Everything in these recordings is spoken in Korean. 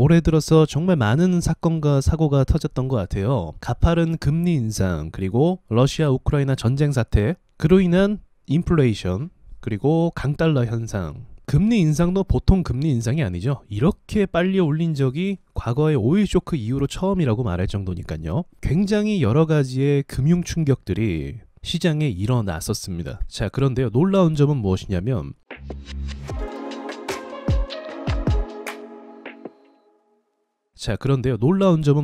올해 들어서 정말 많은 사건과 사고가 터졌던 것 같아요. 가파른 금리 인상, 그리고 러시아 우크라이나 전쟁 사태, 그로 인한 인플레이션, 그리고 강달러 현상. 금리 인상도 보통 금리 인상이 아니죠. 이렇게 빨리 올린 적이 과거의 오일 쇼크 이후로 처음이라고 말할 정도니까요. 굉장히 여러 가지의 금융 충격들이 시장에 일어났었습니다. 자, 그런데요, 놀라운 점은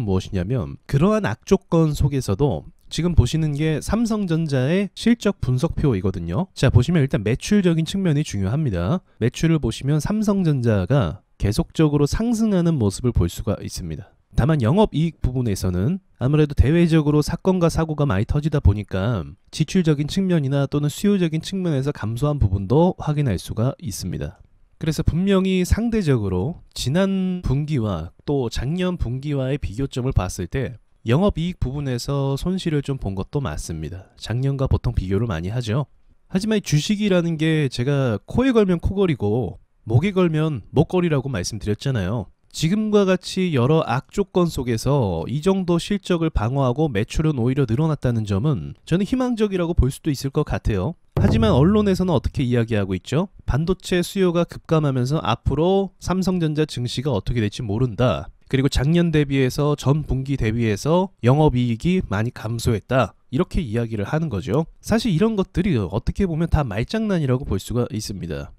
무엇이냐면 그러한 악조건 속에서도 지금 보시는 게 삼성전자의 실적 분석표이거든요. 자, 보시면 일단 매출적인 측면이 중요합니다. 매출을 보시면 삼성전자가 계속적으로 상승하는 모습을 볼 수가 있습니다. 다만 영업이익 부분에서는 아무래도 대외적으로 사건과 사고가 많이 터지다 보니까 지출적인 측면이나 또는 수요적인 측면에서 감소한 부분도 확인할 수가 있습니다. 그래서 분명히 상대적으로 지난 분기와 또 작년 분기와의 비교점을 봤을 때 영업이익 부분에서 손실을 좀 본 것도 맞습니다. 작년과 보통 비교를 많이 하죠. 하지만 주식이라는 게 제가 코에 걸면 코걸이고 목에 걸면 목걸이라고 말씀드렸잖아요. 지금과 같이 여러 악조건 속에서 이 정도 실적을 방어하고 매출은 오히려 늘어났다는 점은 저는 희망적이라고 볼 수도 있을 것 같아요. 하지만 언론에서는 어떻게 이야기하고 있죠? 반도체 수요가 급감하면서 앞으로 삼성전자 증시가 어떻게 될지 모른다. 그리고 작년 대비해서 전 분기 대비해서 영업이익이 많이 감소했다. 이렇게 이야기를 하는 거죠. 사실 이런 것들이 어떻게 보면 다 말장난이라고 볼 수가 있습니다.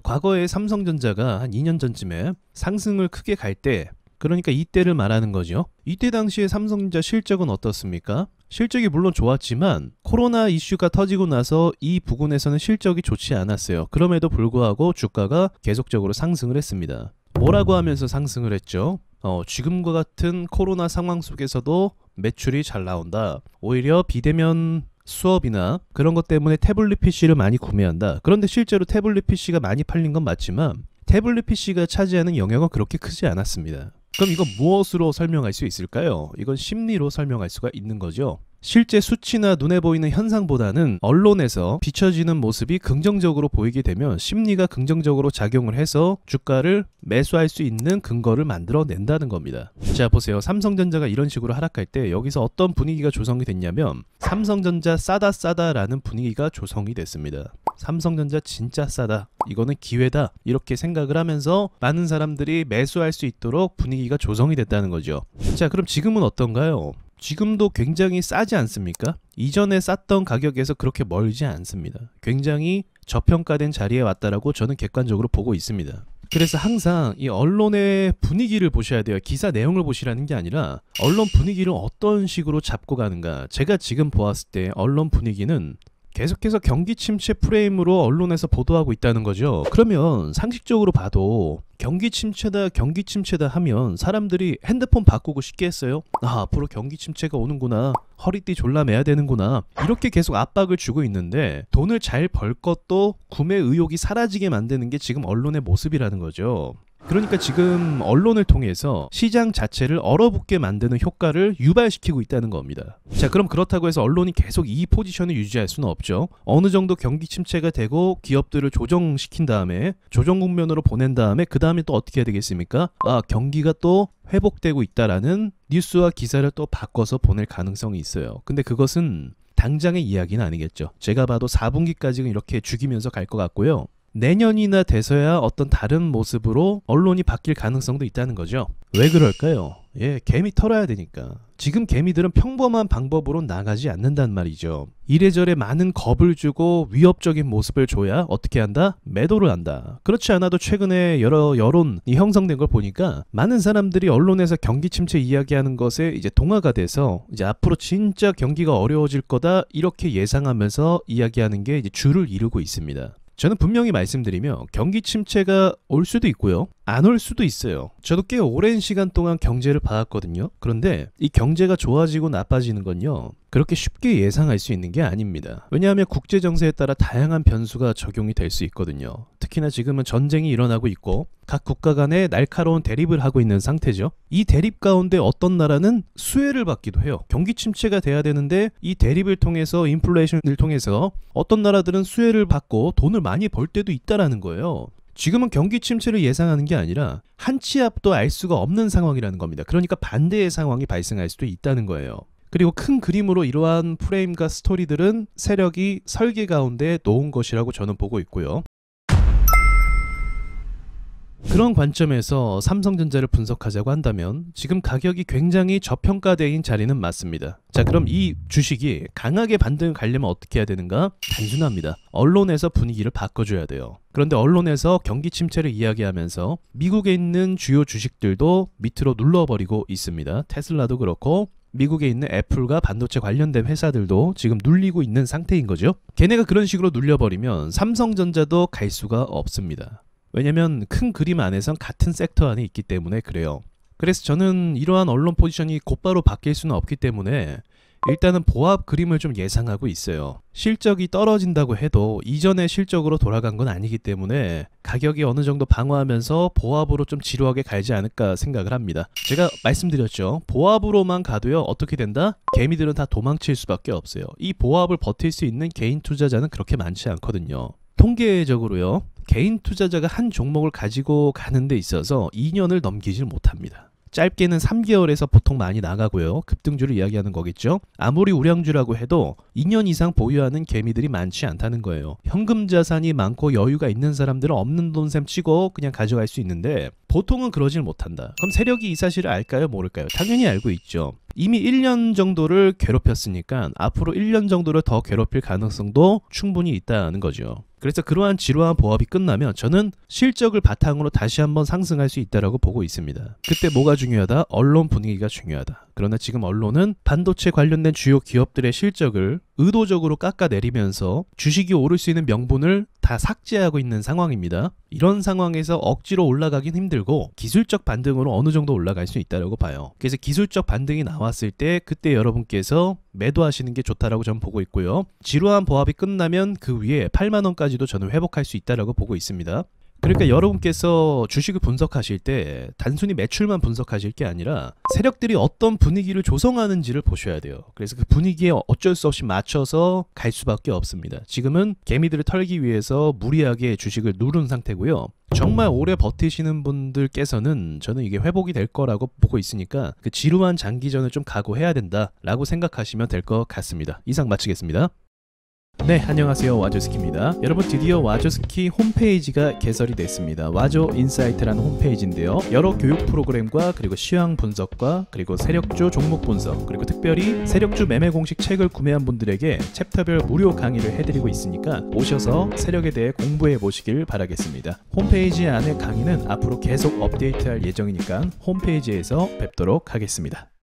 과거에 삼성전자가 한 2년 전쯤에 상승을 크게 갈 때, 그러니까 이때를 말하는 거죠. 이때 당시에 삼성전자 실적은 어떻습니까? 실적이 물론 좋았지만 코로나 이슈가 터지고 나서 이 부분에서는 실적이 좋지 않았어요. 그럼에도 불구하고 주가가 계속적으로 상승을 했습니다. 뭐라고 하면서 상승을 했죠? 지금과 같은 코로나 상황 속에서도 매출이 잘 나온다. 오히려 비대면 수업이나 그런 것 때문에 태블릿 PC를 많이 구매한다. 그런데 실제로 태블릿 PC가 많이 팔린 건 맞지만 태블릿 PC가 차지하는 영역은 그렇게 크지 않았습니다. 그럼 이건 무엇으로 설명할 수 있을까요? 이건 심리로 설명할 수가 있는 거죠. 실제 수치나 눈에 보이는 현상보다는 언론에서 비춰지는 모습이 긍정적으로 보이게 되면 심리가 긍정적으로 작용을 해서 주가를 매수할 수 있는 근거를 만들어낸다는 겁니다. 자, 보세요. 삼성전자가 이런 식으로 하락할 때 여기서 어떤 분위기가 조성이 됐냐면 삼성전자 싸다라는 분위기가 조성이 됐습니다. 삼성전자 진짜 싸다. 이거는 기회다. 이렇게 생각을 하면서 많은 사람들이 매수할 수 있도록 분위기가 조성이 됐다는 거죠. 자, 그럼 지금은 어떤가요? 지금도 굉장히 싸지 않습니까? 이전에 쌌던 가격에서 그렇게 멀지 않습니다. 굉장히 저평가된 자리에 왔다라고 저는 객관적으로 보고 있습니다. 그래서 항상 이 언론의 분위기를 보셔야 돼요. 기사 내용을 보시라는 게 아니라 언론 분위기를 어떤 식으로 잡고 가는가. 제가 지금 보았을 때 언론 분위기는 계속해서 경기 침체 프레임으로 언론에서 보도하고 있다는 거죠. 그러면 상식적으로 봐도 경기 침체다 하면 사람들이 핸드폰 바꾸고 싶겠어요? 앞으로 경기 침체가 오는구나. 허리띠 졸라 매야 되는구나. 이렇게 계속 압박을 주고 있는데 돈을 잘 벌 것도 구매 의욕이 사라지게 만드는 게 지금 언론의 모습이라는 거죠. 그러니까 지금 언론을 통해서 시장 자체를 얼어붙게 만드는 효과를 유발시키고 있다는 겁니다. 자, 그럼 그렇다고 해서 언론이 계속 이 포지션을 유지할 수는 없죠. 어느 정도 경기 침체가 되고 기업들을 조정시킨 다음에 조정 국면으로 보낸 다음에 그 다음에 또 어떻게 해야 되겠습니까? 경기가 또 회복되고 있다라는 뉴스와 기사를 또 바꿔서 보낼 가능성이 있어요. 근데 그것은 당장의 이야기는 아니겠죠. 제가 봐도 4분기까지는 이렇게 죽이면서 갈 것 같고요. 내년이나 돼서야 어떤 다른 모습으로 언론이 바뀔 가능성도 있다는 거죠. 왜 그럴까요? 개미 털어야 되니까. 지금 개미들은 평범한 방법으로 나가지 않는단 말이죠. 이래저래 많은 겁을 주고 위협적인 모습을 줘야 어떻게 한다? 매도를 한다. 그렇지 않아도 최근에 여러 여론이 형성된 걸 보니까 많은 사람들이 언론에서 경기 침체 이야기하는 것에 이제 동화가 돼서 이제 앞으로 진짜 경기가 어려워질 거다 이렇게 예상하면서 이야기하는 게 이제 주를 이루고 있습니다. 저는 분명히 말씀드리며 경기 침체가 올 수도 있고요. 안 올 수도 있어요. 저도 꽤 오랜 시간 동안 경제를 봐왔거든요. 그런데 이 경제가 좋아지고 나빠지는 건요. 그렇게 쉽게 예상할 수 있는 게 아닙니다. 왜냐하면 국제 정세에 따라 다양한 변수가 적용이 될 수 있거든요. 특히나 지금은 전쟁이 일어나고 있고 각 국가 간에 날카로운 대립을 하고 있는 상태죠. 이 대립 가운데 어떤 나라는 수혜를 받기도 해요. 경기 침체가 돼야 되는데 이 대립을 통해서 인플레이션을 통해서 어떤 나라들은 수혜를 받고 돈을 많이 벌 때도 있다라는 거예요. 지금은 경기 침체를 예상하는 게 아니라 한 치 앞도 알 수가 없는 상황이라는 겁니다. 그러니까 반대의 상황이 발생할 수도 있다는 거예요. 그리고 큰 그림으로 이러한 프레임과 스토리들은 세력이 설계 가운데 놓은 것이라고 저는 보고 있고요. 그런 관점에서 삼성전자를 분석하자고 한다면 지금 가격이 굉장히 저평가되어있는 자리는 맞습니다. 자, 그럼 이 주식이 강하게 반등을 가려면 어떻게 해야 되는가? 단순합니다. 언론에서 분위기를 바꿔줘야 돼요. 그런데 언론에서 경기 침체를 이야기하면서 미국에 있는 주요 주식들도 밑으로 눌러버리고 있습니다. 테슬라도 그렇고 미국에 있는 애플과 반도체 관련된 회사들도 지금 눌리고 있는 상태인 거죠. 걔네가 그런 식으로 눌려버리면 삼성전자도 갈 수가 없습니다. 왜냐면 큰 그림 안에선 같은 섹터 안에 있기 때문에 그래요. 그래서 저는 이러한 언론 포지션이 곧바로 바뀔 수는 없기 때문에 일단은 보합 그림을 좀 예상하고 있어요. 실적이 떨어진다고 해도 이전의 실적으로 돌아간 건 아니기 때문에 가격이 어느 정도 방어하면서 보합으로 좀 지루하게 갈지 않을까 생각을 합니다. 제가 말씀드렸죠. 보합으로만 가도요, 어떻게 된다? 개미들은 다 도망칠 수밖에 없어요. 이 보합을 버틸 수 있는 개인 투자자는 그렇게 많지 않거든요. 통계적으로요, 개인 투자자가 한 종목을 가지고 가는 데 있어서 2년을 넘기질 못합니다. 짧게는 3개월에서 보통 많이 나가고요. 급등주를 이야기하는 거겠죠. 아무리 우량주라고 해도 2년 이상 보유하는 개미들이 많지 않다는 거예요. 현금 자산이 많고 여유가 있는 사람들은 없는 돈셈 치고 그냥 가져갈 수 있는데 보통은 그러질 못한다. 그럼 세력이 이 사실을 알까요? 모를까요? 당연히 알고 있죠. 이미 1년 정도를 괴롭혔으니까 앞으로 1년 정도를 더 괴롭힐 가능성도 충분히 있다는 거죠. 그래서 그러한 지루한 보합이 끝나면 저는 실적을 바탕으로 다시 한번 상승할 수 있다고 보고 있습니다. 그때 뭐가 중요하다? 언론 분위기가 중요하다. 그러나 지금 언론은 반도체 관련된 주요 기업들의 실적을 의도적으로 깎아내리면서 주식이 오를 수 있는 명분을 다 삭제하고 있는 상황입니다. 이런 상황에서 억지로 올라가긴 힘들고 기술적 반등으로 어느 정도 올라갈 수 있다고 봐요. 그래서 기술적 반등이 나왔을 때 그때 여러분께서 매도하시는 게 좋다라고 저는 보고 있고요. 지루한 보합이 끝나면 그 위에 8만 원까지도 저는 회복할 수 있다고 보고 있습니다. 그러니까 여러분께서 주식을 분석하실 때 단순히 매출만 분석하실 게 아니라 세력들이 어떤 분위기를 조성하는지를 보셔야 돼요. 그래서 그 분위기에 어쩔 수 없이 맞춰서 갈 수밖에 없습니다. 지금은 개미들을 털기 위해서 무리하게 주식을 누른 상태고요. 정말 오래 버티시는 분들께서는 저는 이게 회복이 될 거라고 보고 있으니까 그 지루한 장기전을 좀 각오해야 된다라고 생각하시면 될 것 같습니다. 이상 마치겠습니다. 네, 안녕하세요. 와조스키입니다. 여러분, 드디어 와조스키 홈페이지가 개설이 됐습니다. 와조 인사이트라는 홈페이지인데요. 여러 교육 프로그램과 그리고 시황 분석과 그리고 세력주 종목 분석, 그리고 특별히 세력주 매매 공식 책을 구매한 분들에게 챕터별 무료 강의를 해드리고 있으니까 오셔서 세력에 대해 공부해 보시길 바라겠습니다. 홈페이지 안에 강의는 앞으로 계속 업데이트할 예정이니까 홈페이지에서 뵙도록 하겠습니다.